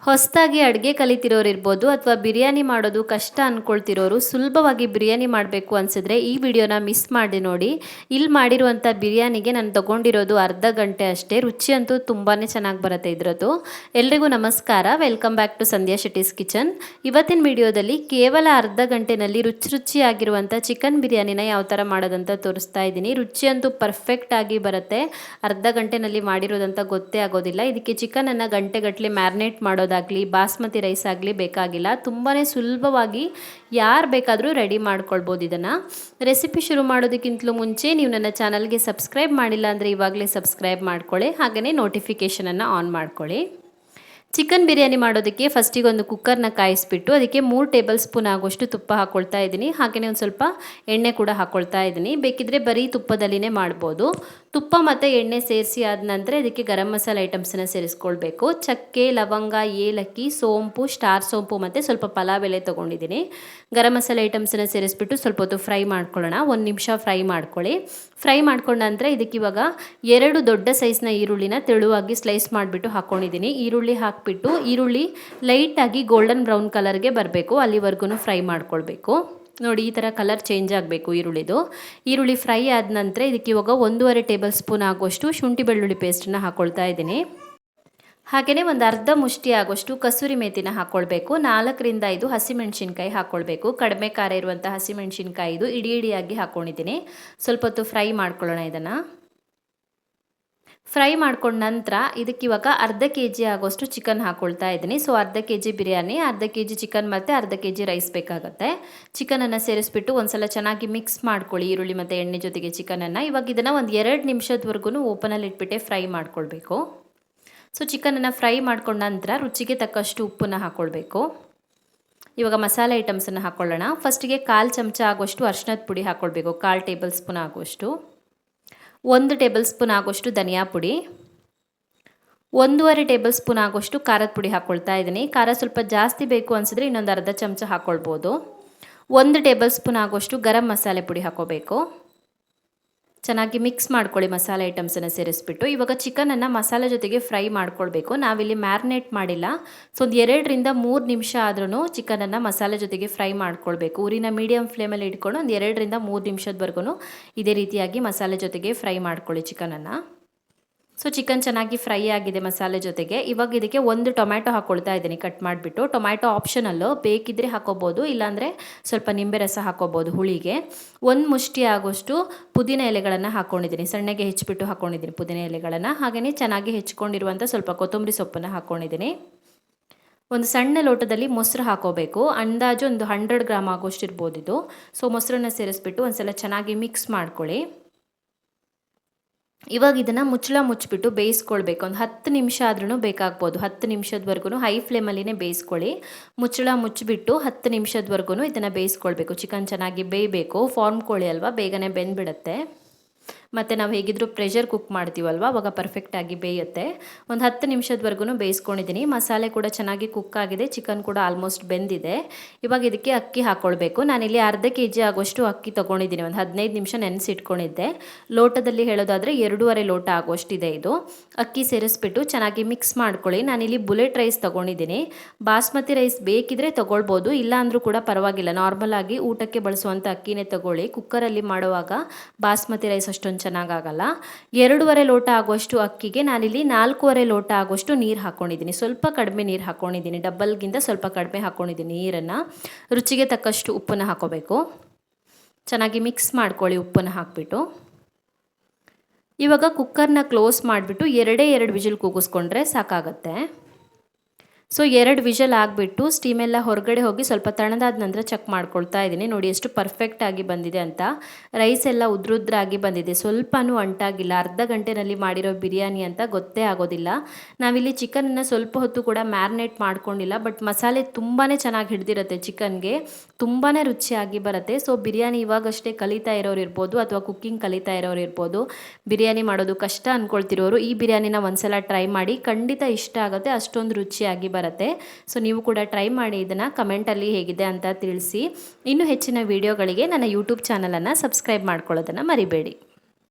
ಹೊಸದಾಗಿ ಅಡುಗೆ ಕಲಿತಿರೋರು ಇರ್ಬೋದು ಅಥವಾ ಬಿರಿಯಾನಿ ಮಾಡೋದು ಕಷ್ಟ ಅಂದ್ಕೊಳ್ತಿರೋರು ಸುಲಭವಾಗಿ ಬಿರಿಯಾನಿ ಮಾಡಬೇಕು ಅನಿಸಿದ್ರೆ ಈ ವಿಡಿಯೋನ ಮಿಸ್ ಮಾಡಿ ನೋಡಿ. ಇಲ್ಲಿ ಮಾಡಿರುವಂಥ ಬಿರಿಯಾನಿಗೆ ನಾನು ತೊಗೊಂಡಿರೋದು ಅರ್ಧ ಗಂಟೆ ಅಷ್ಟೇ. ರುಚಿ ಅಂತೂ ತುಂಬಾ ಚೆನ್ನಾಗಿ ಬರುತ್ತೆ ಇದರದ್ದು. ಎಲ್ರಿಗೂ ನಮಸ್ಕಾರ, welcome back to Sandhya Shetty's kitchen. ಇವತ್ತಿನ ವಿಡಿಯೋದಲ್ಲಿ ಕೇವಲ ಅರ್ಧ ಗಂಟೆನಲ್ಲಿ ರುಚಿಯಾಗಿರುವಂಥ ಚಿಕನ್ ಬಿರಿಯಾನಿನ ಯಾವ ಥರ ಮಾಡೋದಂತ ತೋರಿಸ್ತಾ ಇದ್ದೀನಿ. ರುಚಿ ಅಂತೂ ಪರ್ಫೆಕ್ಟ್ ಆಗಿ ಬರುತ್ತೆ. ಅರ್ಧ ಗಂಟೆನಲ್ಲಿ ಮಾಡಿರೋದಂತ ಗೊತ್ತೇ ಆಗೋದಿಲ್ಲ. ಇದಕ್ಕೆ ಚಿಕನನ್ನು ಗಂಟೆಗಟ್ಟಲೆ ಮ್ಯಾರಿನೇಟ್ ಮಾಡೋದಾಗಲಿ ಬಾಸ್ಮತಿ ರೈಸ್ ಆಗಲಿ ಬೇಕಾಗಿಲ್ಲ. ತುಂಬಾ ಸುಲಭವಾಗಿ ಯಾರು ಬೇಕಾದರೂ ರೆಡಿ ಮಾಡ್ಕೊಳ್ಬೋದು. ಇದನ್ನು ರೆಸಿಪಿ ಶುರು ಮಾಡೋದಕ್ಕಿಂತಲೂ ಮುಂಚೆ ನೀವು ನನ್ನ ಚಾನಲ್ಗೆ ಸಬ್ಸ್ಕ್ರೈಬ್ ಮಾಡಿಲ್ಲ ಅಂದರೆ ಇವಾಗಲೇ ಸಬ್ಸ್ಕ್ರೈಬ್ ಮಾಡ್ಕೊಳ್ಳಿ. ಹಾಗೆಯೇ ನೋಟಿಫಿಕೇಷನನ್ನು ಆನ್ ಮಾಡ್ಕೊಳ್ಳಿ. ಚಿಕನ್ ಬಿರಿಯಾನಿ ಮಾಡೋದಕ್ಕೆ ಫಸ್ಟಿಗೆ ಒಂದು ಕುಕ್ಕರ್ನ ಕಾಯಿಸ್ಬಿಟ್ಟು ಅದಕ್ಕೆ 3 ಟೇಬಲ್ ಸ್ಪೂನ್ ಆಗೋಷ್ಟು ತುಪ್ಪ ಹಾಕ್ಕೊಳ್ತಾ ಇದ್ದೀನಿ. ಹಾಗೆಯೇ ಒಂದು ಸ್ವಲ್ಪ ಎಣ್ಣೆ ಕೂಡ ಹಾಕ್ಕೊಳ್ತಾ ಇದ್ದೀನಿ. ಬೇಕಿದ್ದರೆ ಬರೀ ತುಪ್ಪದಲ್ಲಿನೇ ಮಾಡ್ಬೋದು. ತುಪ್ಪ ಮತ್ತು ಎಣ್ಣೆ ಸೇರಿಸಿ ಆದ ನಂತರ ಇದಕ್ಕೆ ಗರಂ ಮಸಾಲೆ ಐಟಮ್ಸನ್ನು ಸೇರಿಸ್ಕೊಳ್ಬೇಕು. ಚಕ್ಕೆ, ಲವಂಗ, ಏಲಕ್ಕಿ, ಸೋಂಪು, ಸ್ಟಾರ್ ಸೋಂಪು ಮತ್ತು ಸ್ವಲ್ಪ ಪಲಾವ್ ಎಲೆ ತೊಗೊಂಡಿದ್ದೀನಿ. ಗರಂ ಮಸಾಲೆ ಐಟಮ್ಸನ್ನು ಸೇರಿಸ್ಬಿಟ್ಟು ಸ್ವಲ್ಪ ಹೊತ್ತು ಫ್ರೈ ಮಾಡ್ಕೊಳ್ಳೋಣ. 1 ನಿಮಿಷ ಫ್ರೈ ಮಾಡ್ಕೊಳ್ಳಿ. ಫ್ರೈ ಮಾಡ್ಕೊಂಡ ನಂತರ ಇದಕ್ಕೆ ಇವಾಗ 2 ದೊಡ್ಡ ಸೈಜ್ನ ಈರುಳ್ಳಿನ ತೆಳುವಾಗಿ ಸ್ಲೈಸ್ ಮಾಡಿಬಿಟ್ಟು ಹಾಕ್ಕೊಂಡಿದ್ದೀನಿ. ಈರುಳ್ಳಿ ಲೈಟಾಗಿ ಗೋಲ್ಡನ್ ಬ್ರೌನ್ ಕಲರ್ಗೆ ಬರಬೇಕು, ಅಲ್ಲಿವರೆಗೂ ಫ್ರೈ ಮಾಡ್ಕೊಳ್ಬೇಕು. ನೋಡಿ, ಈ ಥರ ಕಲರ್ ಚೇಂಜ್ ಆಗಬೇಕು ಈರುಳ್ಳಿ ಫ್ರೈ ಆದ ನಂತರ ಇದಕ್ಕೆ ಇವಾಗ 1.5 ಟೇಬಲ್ ಸ್ಪೂನ್ ಆಗೋಷ್ಟು ಶುಂಠಿ ಬೆಳ್ಳುಳ್ಳಿ ಪೇಸ್ಟನ್ನು ಹಾಕ್ಕೊಳ್ತಾ ಇದ್ದೀನಿ. ಹಾಗೆಯೇ ಒಂದು ಅರ್ಧ ಮುಷ್ಟಿ ಆಗೋಷ್ಟು ಕಸೂರಿ ಮೇಥಿನ ಹಾಕ್ಕೊಳ್ಬೇಕು. 4 ರಿಂದ 5 ಹಸಿಮೆಣಸಿನ್ಕಾಯಿ ಹಾಕ್ಕೊಳ್ಬೇಕು. ಕಡಿಮೆ ಖಾರ ಇರುವಂಥ ಹಸಿಮೆಣಸಿನ್ಕಾಯಿ ಇದು ಇಡಿಯಾಗಿ ಹಾಕ್ಕೊಂಡಿದ್ದೀನಿ. ಸ್ವಲ್ಪ ಹೊತ್ತು ಫ್ರೈ ಮಾಡ್ಕೊಳ್ಳೋಣ. ಇದನ್ನು ಫ್ರೈ ಮಾಡ್ಕೊಂಡ ನಂತರ ಇದಕ್ಕೆ ಇವಾಗ ಅರ್ಧ kg ಆಗೋಷ್ಟು ಚಿಕನ್ ಹಾಕ್ಕೊಳ್ತಾ ಇದ್ದೀನಿ. ಸೊ ಅರ್ಧ kg ಬಿರಿಯಾನಿ, ಅರ್ಧ kg ಚಿಕನ್ ಮತ್ತು ಅರ್ಧ kg ರೈಸ್ ಬೇಕಾಗುತ್ತೆ. ಚಿಕನನ್ನು ಸೇರಿಸ್ಬಿಟ್ಟು ಒಂದ್ಸಲ ಚೆನ್ನಾಗಿ ಮಿಕ್ಸ್ ಮಾಡ್ಕೊಳ್ಳಿ ಈರುಳ್ಳಿ ಮತ್ತು ಎಣ್ಣೆ ಜೊತೆಗೆ ಚಿಕನನ್ನು. ಇವಾಗ ಇದನ್ನು ಒಂದು 2 ನಿಮಿಷದವರೆಗೂ ಓಪನಲ್ಲಿ ಇಟ್ಬಿಟ್ಟೆ ಫ್ರೈ ಮಾಡ್ಕೊಳ್ಬೇಕು. ಸೊ ಚಿಕನನ್ನು ಫ್ರೈ ಮಾಡ್ಕೊಂಡ ನಂತರ ರುಚಿಗೆ ತಕ್ಕಷ್ಟು ಉಪ್ಪನ್ನು ಹಾಕ್ಕೊಳ್ಬೇಕು. ಇವಾಗ ಮಸಾಲೆ ಐಟಮ್ಸನ್ನು ಹಾಕ್ಕೊಳ್ಳೋಣ. ಫಸ್ಟಿಗೆ 1/4 ಚಮಚ ಆಗೋಷ್ಟು ಅರಿಶಿನದ ಪುಡಿ ಹಾಕ್ಕೊಳ್ಬೇಕು, 1/4 ಟೇಬಲ್ ಸ್ಪೂನ್ ಆಗೋಷ್ಟು. 1 ಟೇಬಲ್ ಸ್ಪೂನ್ ಆಗೋಷ್ಟು ಧನಿಯಾ ಪುಡಿ, 1.5 ಟೇಬಲ್ ಸ್ಪೂನ್ ಆಗೋಷ್ಟು ಖಾರದ ಪುಡಿ ಹಾಕ್ಕೊಳ್ತಾ ಇದ್ದೀನಿ. ಖಾರ ಸ್ವಲ್ಪ ಜಾಸ್ತಿ ಬೇಕು ಅನಿಸಿದ್ರೆ ಇನ್ನೊಂದು ಅರ್ಧ ಚಮಚ ಹಾಕ್ಕೊಳ್ಬೋದು. 1 ಟೇಬಲ್ ಸ್ಪೂನ್ ಆಗೋಷ್ಟು ಗರಂ ಮಸಾಲೆ ಪುಡಿ ಹಾಕ್ಕೋಬೇಕು. ಚೆನ್ನಾಗಿ ಮಿಕ್ಸ್ ಮಾಡ್ಕೊಳ್ಳಿ ಮಸಾಲೆ ಐಟಮ್ಸನ್ನು ಸೇರಿಸ್ಬಿಟ್ಟು. ಇವಾಗ ಚಿಕನನ್ನು ಮಸಾಲೆ ಜೊತೆಗೆ ಫ್ರೈ ಮಾಡ್ಕೊಳ್ಬೇಕು. ನಾವಿಲ್ಲಿ ಮ್ಯಾರಿನೇಟ್ ಮಾಡಿಲ್ಲ. ಸೊ ಒಂದು 2 ರಿಂದ 3 ನಿಮಿಷ ಆದ್ರೂ ಚಿಕನನ್ನು ಮಸಾಲೆ ಜೊತೆಗೆ ಫ್ರೈ ಮಾಡ್ಕೊಳ್ಬೇಕು. ಊರಿನ ಮೀಡಿಯಮ್ ಫ್ಲೇಮಲ್ಲಿ ಇಟ್ಕೊಂಡು ಒಂದು 2 ರಿಂದ 3 ನಿಮಿಷದವರೆಗೂ ಇದೇ ರೀತಿಯಾಗಿ ಮಸಾಲೆ ಜೊತೆಗೆ ಫ್ರೈ ಮಾಡ್ಕೊಳ್ಳಿ ಚಿಕನನ್ನು. ಸೊ ಚಿಕನ್ ಚೆನ್ನಾಗಿ ಫ್ರೈ ಆಗಿದೆ ಮಸಾಲೆ ಜೊತೆಗೆ. ಇವಾಗ ಇದಕ್ಕೆ 1 ಟೊಮ್ಯಾಟೊ ಹಾಕ್ಕೊಳ್ತಾ ಇದ್ದೀನಿ ಕಟ್ ಮಾಡಿಬಿಟ್ಟು. ಟೊಮ್ಯಾಟೊ ಆಪ್ಷನಲ್ಲು, ಬೇಕಿದ್ದರೆ ಹಾಕೋಬೋದು, ಇಲ್ಲಾಂದರೆ ಸ್ವಲ್ಪ ನಿಂಬೆ ರಸ ಹಾಕೋಬೋದು ಹುಳಿಗೆ. 1 ಮುಷ್ಟಿ ಆಗೋಷ್ಟು ಪುದೀನ ಎಲೆಗಳನ್ನು ಹಾಕ್ಕೊಂಡಿದ್ದೀನಿ, ಸಣ್ಣಗೆ ಹೆಚ್ಚಿಬಿಟ್ಟು ಹಾಕ್ಕೊಂಡಿದ್ದೀನಿ ಪುದೀನ ಎಲೆಗಳನ್ನು. ಹಾಗೆಯೇ ಚೆನ್ನಾಗಿ ಹೆಚ್ಕೊಂಡಿರುವಂಥ ಸ್ವಲ್ಪ ಕೊತ್ತಂಬರಿ ಸೊಪ್ಪನ್ನು ಹಾಕ್ಕೊಂಡಿದ್ದೀನಿ. ಒಂದು ಸಣ್ಣ ಲೋಟದಲ್ಲಿ ಮೊಸರು ಹಾಕೋಬೇಕು. ಅಂದಾಜು ಒಂದು 100 ಗ್ರಾಮ್ ಆಗೋಷ್ಟು ಇರ್ಬೋದು ಇದು. ಸೊ ಮೊಸರನ್ನು ಸೇರಿಸ್ಬಿಟ್ಟು ಒಂದ್ಸಲ ಚೆನ್ನಾಗಿ ಮಿಕ್ಸ್ ಮಾಡ್ಕೊಳ್ಳಿ. ಇವಾಗ ಇದನ್ನು ಮುಚ್ಚಿಬಿಟ್ಟು ಬೇಯಿಸ್ಕೊಳ್ಬೇಕು. ಒಂದು 10 ನಿಮಿಷ ಆದ್ರೂ ಬೇಕಾಗ್ಬೋದು. 10 ನಿಮಿಷದವರೆಗೂ ಹೈ ಫ್ಲೇಮಲ್ಲಿನೇ ಬೇಯಿಸ್ಕೊಳ್ಳಿ. ಮುಚ್ಚಿಬಿಟ್ಟು 10 ನಿಮಿಷದವರೆಗೂ ಇದನ್ನು ಬೇಯಿಸ್ಕೊಳ್ಬೇಕು. ಚಿಕನ್ ಚೆನ್ನಾಗಿ ಬೇಯಬೇಕು. ಫಾರ್ಮ್ ಕೋಳಿ ಅಲ್ವಾ, ಬೇಗನೆ ಬೆಂದ್ಬಿಡುತ್ತೆ. ಮತ್ತು ನಾವು ಹೇಗಿದ್ದರೂ ಪ್ರೆಷರ್ ಕುಕ್ ಮಾಡ್ತೀವಲ್ವ, ಅವಾಗ ಪರ್ಫೆಕ್ಟಾಗಿ ಬೇಯುತ್ತೆ. ಒಂದು 10 ನಿಮಿಷದವರೆಗೂ ಬೇಯಿಸ್ಕೊಂಡಿದ್ದೀನಿ. ಮಸಾಲೆ ಕೂಡ ಚೆನ್ನಾಗಿ ಕುಕ್ ಆಗಿದೆ, ಚಿಕನ್ ಕೂಡ ಆಲ್ಮೋಸ್ಟ್ ಬೆಂದಿದೆ. ಇವಾಗ ಇದಕ್ಕೆ ಅಕ್ಕಿ ಹಾಕ್ಕೊಳ್ಬೇಕು. ನಾನಿಲ್ಲಿ ಅರ್ಧ kg ಆಗೋಷ್ಟು ಅಕ್ಕಿ ತೊಗೊಂಡಿದ್ದೀನಿ. ಒಂದು 15 ನಿಮಿಷ ನೆನೆಸಿಟ್ಕೊಂಡಿದ್ದೆ. ಲೋಟದಲ್ಲಿ ಹೇಳೋದಾದರೆ 2.5 ಲೋಟ ಆಗೋಷ್ಟಿದೆ ಇದು. ಅಕ್ಕಿ ಸೇರಿಸ್ಬಿಟ್ಟು ಚೆನ್ನಾಗಿ ಮಿಕ್ಸ್ ಮಾಡ್ಕೊಳ್ಳಿ. ನಾನಿಲ್ಲಿ ಬುಲೆಟ್ ರೈಸ್ ತೊಗೊಂಡಿದ್ದೀನಿ. ಬಾಸ್ಮತಿ ರೈಸ್ ಬೇಕಿದ್ರೆ ತೊಗೊಳ್ಬೋದು, ಇಲ್ಲ ಅಂದರೂ ಕೂಡ ಪರವಾಗಿಲ್ಲ. ನಾರ್ಮಲ್ ಆಗಿ ಊಟಕ್ಕೆ ಬಳಸುವಂಥ ಅಕ್ಕಿನೇ ತೊಗೊಳ್ಳಿ. ಕುಕ್ಕರಲ್ಲಿ ಮಾಡುವಾಗ ಬಾಸ್ಮತಿ ರೈಸ್ ಅಷ್ಟೊಂದು ಚೆನ್ನಾಗಾಗಲ್ಲ. 2.5 ಲೋಟ ಆಗುವಷ್ಟು ಅಕ್ಕಿಗೆ ನಾನಿಲ್ಲಿ 4.5 ಲೋಟ ಆಗುವಷ್ಟು ನೀರು ಹಾಕ್ಕೊಂಡಿದ್ದೀನಿ. ಸ್ವಲ್ಪ ಕಡಿಮೆ ನೀರು ಹಾಕ್ಕೊಂಡಿದ್ದೀನಿ, ಡಬ್ಬಲ್ಗಿಂತ ಸ್ವಲ್ಪ ಕಡಿಮೆ ಹಾಕ್ಕೊಂಡಿದ್ದೀನಿ ನೀರನ್ನು. ರುಚಿಗೆ ತಕ್ಕಷ್ಟು ಉಪ್ಪನ್ನು ಹಾಕೋಬೇಕು. ಚೆನ್ನಾಗಿ ಮಿಕ್ಸ್ ಮಾಡ್ಕೊಳ್ಳಿ ಉಪ್ಪನ್ನು ಹಾಕಿಬಿಟ್ಟು. ಇವಾಗ ಕುಕ್ಕರ್ನ ಕ್ಲೋಸ್ ಮಾಡಿಬಿಟ್ಟು 2 ವಿಜಿಲ್ ಕೂಗಿಸ್ಕೊಂಡ್ರೆ ಸಾಕಾಗತ್ತೆ. ಸೊ 2 ವಿಷಲ್ ಆಗಿಬಿಟ್ಟು ಸ್ಟೀಮೆಲ್ಲ ಹೊರಗಡೆ ಹೋಗಿ ಸ್ವಲ್ಪ ತಣ್ಣದಾದ ನಂತರ ಚೆಕ್ ಮಾಡ್ಕೊಳ್ತಾ ಇದ್ದೀನಿ. ನೋಡಿ ಎಷ್ಟು ಪರ್ಫೆಕ್ಟಾಗಿ ಬಂದಿದೆ ಅಂತ. ರೈಸ್ ಎಲ್ಲ ಉದ್ರುದ್ರಾಗಿ ಬಂದಿದೆ, ಸ್ವಲ್ಪನೂ ಅಂಟಾಗಿಲ್ಲ. ಅರ್ಧ ಗಂಟೆನಲ್ಲಿ ಮಾಡಿರೋ ಬಿರಿಯಾನಿ ಅಂತ ಗೊತ್ತೇ ಆಗೋದಿಲ್ಲ. ನಾವಿಲ್ಲಿ ಚಿಕನನ್ನು ಸ್ವಲ್ಪ ಹೊತ್ತು ಕೂಡ ಮ್ಯಾರಿನೇಟ್ ಮಾಡ್ಕೊಂಡಿಲ್ಲ, ಬಟ್ ಮಸಾಲೆ ತುಂಬಾ ಚೆನ್ನಾಗಿ ಹಿಡಿದಿರುತ್ತೆ ಚಿಕನ್ಗೆ, ತುಂಬಾ ರುಚಿಯಾಗಿ ಬರುತ್ತೆ. ಸೊ ಬಿರಿಯಾನಿ ಇವಾಗಷ್ಟೇ ಕಲಿತಾ ಇರೋರು ಇರ್ಬೋದು ಅಥವಾ ಕುಕ್ಕಿಂಗ್ ಕಲಿತಾ ಇರೋರು ಇರ್ಬೋದು, ಬಿರಿಯಾನಿ ಮಾಡೋದು ಕಷ್ಟ ಅಂದ್ಕೊಳ್ತಿರೋರು ಈ ಬಿರಿಯಾನಿನ ಒಂದ್ಸಲ ಟ್ರೈ ಮಾಡಿ, ಖಂಡಿತ ಇಷ್ಟ ಆಗುತ್ತೆ. ಅಷ್ಟೊಂದು ರುಚಿಯಾಗಿ ಬರುತ್ತೆ. ಸೊ ನೀವು ಕೂಡ ಟ್ರೈ ಮಾಡಿ, ಇದನ್ನು ಕಮೆಂಟಲ್ಲಿ ಹೇಗಿದೆ ಅಂತ ತಿಳಿಸಿ. ಇನ್ನೂ ಹೆಚ್ಚಿನ ವಿಡಿಯೋಗಳಿಗೆ ನನ್ನ ಯೂಟ್ಯೂಬ್ ಚಾನಲನ್ನು ಸಬ್ಸ್ಕ್ರೈಬ್ ಮಾಡ್ಕೊಳ್ಳೋದನ್ನು ಮರಿಬೇಡಿ.